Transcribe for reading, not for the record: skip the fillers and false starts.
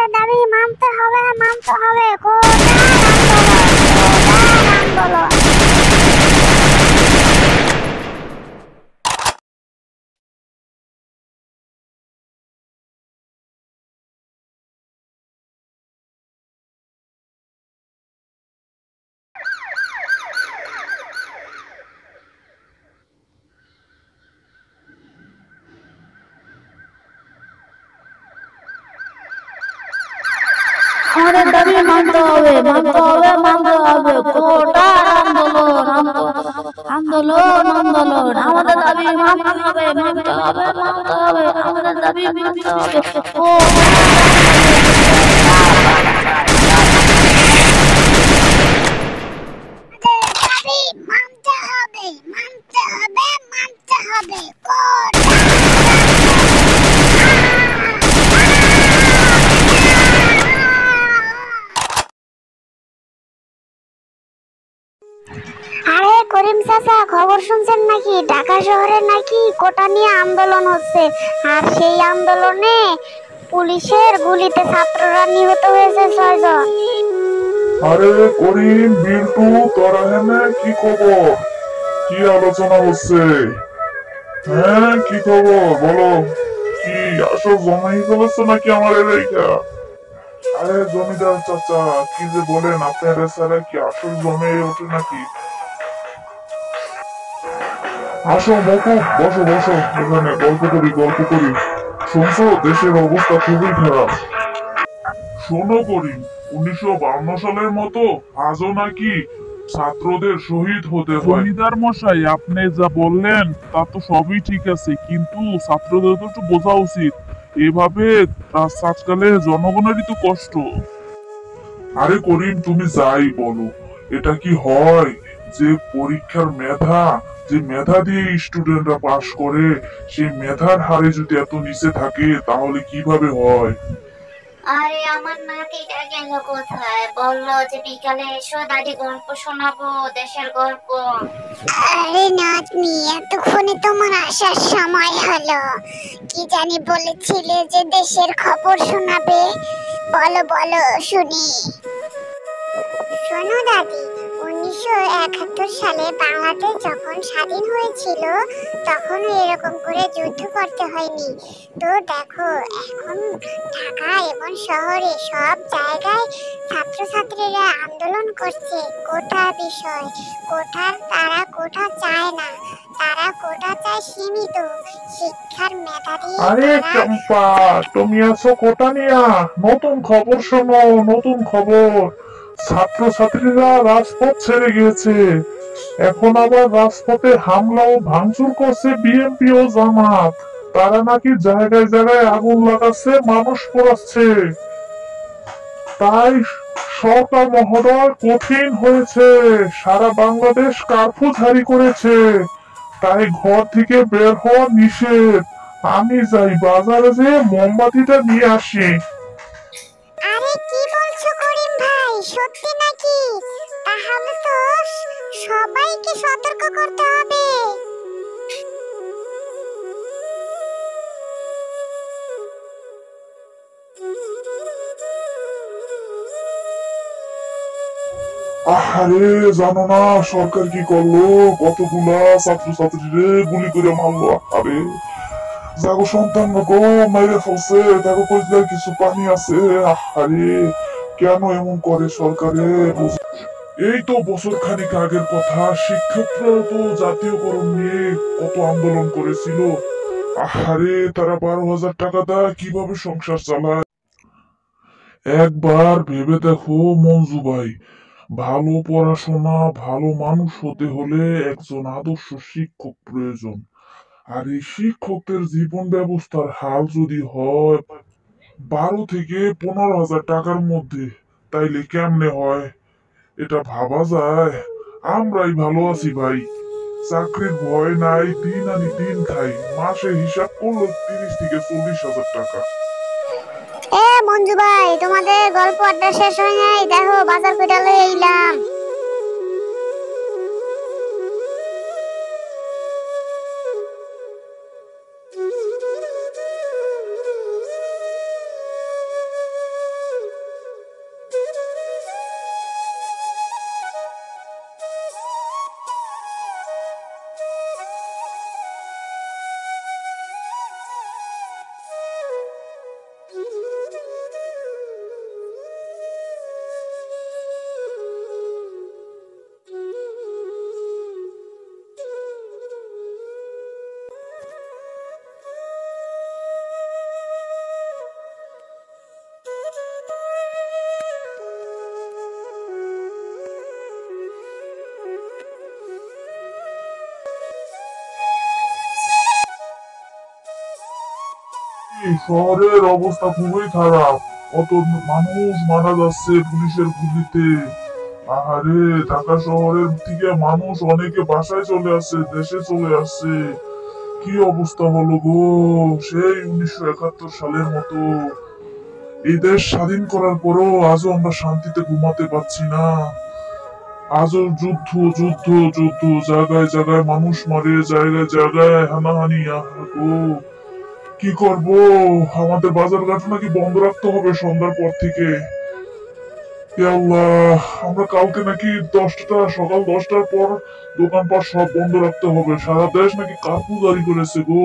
আমাদের দাবি মানতে হবে, মানতে হবে। কোটার আন্দোলন, কোটার আন্দোলন। আমাদের দাবি মানতে হবে, মানতে হবে, মানতে হবে। কোটার আন্দোলন, আন্দোলন, আন্দোলন। আমাদের দাবি মানতে হবে, মানতে হবে, মানতে হবে। আমাদের দাবি মানতে হবে। দাবি মানতে হবে, মানতে হবে, মানতে হবে। আরে করিম চাচা, খবর শুনছেন নাকি? ঢাকা শহরে নাকি কোটা নিয়ে আন্দোলন হচ্ছে, আর সেই আন্দোলনে পুলিশের গুলিতে ছাত্ররা নিহত হয়েছে 6 জন। আরে করিম, বিল্টু, তোরা হেনে কি খবর? কি আলোচনা হচ্ছে? হ্যাঁ, কি খবর বলো? কি আসল জমাই ফেলেছো নাকি আমার এলাকা? আরে জমিদার চাচা, কি যে বলেন, আপনার ছাড়া কি আসল জমে ওঠে নাকি? আসো মকুব, বসো বসো, এখানে গল্প করি, গল্প করি। শুনছো, দেশের অবস্থা খুবই খারাপ। শোনো করিম, 1952 সালের মতো আজও নাকি ছাত্রদের শহীদ হতে হয়। জমিদার মশাই, আপনি যা বললেন তা তো সবই ঠিক আছে, কিন্তু ছাত্রদের তো একটু বোঝা উচিত। এভাবে রাজকালে জনগণেরই তো কষ্ট। আরে করিম, তুমি যাই বলো, এটা কি হয় যে পরীক্ষার মেধা, যে মেধা দিয়ে স্টুডেন্টরা পাশ করে, সেই মেধার হারে যদি এত নিচে থাকে তাহলে কিভাবে হয়? আরে আমার নাতিটা গেল কোথায়? বললো যে বিকালে এসো, দাদি গল্প শোনাবো, দেশের গল্প। আরে নাতনি, এতক্ষণে তোমার আসার সময় হলো। কি জানি বলেছিলে যে দেশের খবর শোনাবে? বলো বলো শুনি। শোনো দাদি, 1971 সালে বাংলাদেশ যখন স্বাধীন হয়েছিল তখন এরকম করে যুদ্ধ করতে হয়নি। তো দেখো, এখন ঢাকা এবং শহরে সব জায়গায় ছাত্রছাত্রীরা আন্দোলন করছে কোটা বিষয়। তারা কোটা চায় না, তারা কোটা চায় সীমিত শিক্ষার মেধা দিয়ে। আরে চম্পা, তুমি আছো কোটা নিয়া? নতুন খবর শোনো, নতুন খবর। ছাত্রছাত্রীরা রাজপথ ছেড়ে গিয়েছে। এখন আবার রাজপথে হামলা ও ভাঙচুর করছে বিএনপি ও জামাত। তারা নাকি জায়গায় জায়গায় আগুন লাগাচ্ছে, মানুষ পোড়াচ্ছে। তাই সরকার মহোদয় কঠিন হয়েছে, সারা বাংলাদেশ কার্ফু জারি করেছে। তাই ঘর থেকে বের হওয়া নিষেধ। আমি যাই বাজারে, যে মোমবাতিটা নিয়ে আসি। আরে কি বলছো করিম ভাই, সত্যি নাকি? তাহলে তো সবাইকে সতর্ক করতে হবে। আরে জানো না সরকার কি করলো? কতগুলা ছাত্রছাত্রীরে গুলি করে মারলো। আরে যাগো সন্তান গো মেরে ফেলছে, দেখো কইলার কিছু পানি আছে। আরে কেন এমন করে সরকারে? এই তো বছর খানিক আগের কথা, শিক্ষকরাও তো জাতীয়করণ নিয়ে কত আন্দোলন করেছিল। আরে তারা 12,000 টাকা দেয়, কিভাবে সংসার চালায়? একবার ভেবে দেখো মঞ্জু ভাই, ভালো পড়াশোনা, ভালো মানুষ হতে হলে একজন আদর্শ শিক্ষক প্রয়োজন। আর এই শিক্ষকদের জীবন ব্যবস্থার হাল যদি হয় 12 থেকে 15,000 টাকার মধ্যে, তাইলে কেমনে হয়? এটা ভাবা যায়? আমরাই ভালো আছি ভাই, চাকরির ভয় নাই, দিন আনি দিন খাই, মাসে হিসাব করলো 30 থেকে 40,000 টাকা। মঞ্জু ভাই, তোমাদের গল্প আড্ডা শেষ হয় নাই, দেখো বাজার কইরা লই আইলাম। শহরের অবস্থা খুবই খারাপ। কত মানুষ মারা যাচ্ছে পুলিশের গুলিতে। আরে ঢাকা শহরের থেকে মানুষ অনেকে বাসায় চলে আসছে, দেশে চলে আসছে। কি অবস্থা হলো গো, সেই 1971 সালের মতো। এই দেশ স্বাধীন করার পরও আজও আমরা শান্তিতে ঘুমাতে পারছি না। আজও যুদ্ধ যুদ্ধ যুদ্ধ, জায়গায় জায়গায় মানুষ মারে, জায়গায় জায়গায় হানাহানি। আহা গো, কি করব? আমাদের বাজার ঘাট নাকি বন্ধ রাখতে হবে সন্ধ্যার পর থেকে। হে আল্লাহ, আমরা কালকে নাকি সকাল 10টার পর দোকানপাট সব বন্ধ রাখতে হবে। সারা দেশ নাকি কার্ফিউ জারি করেছে গো।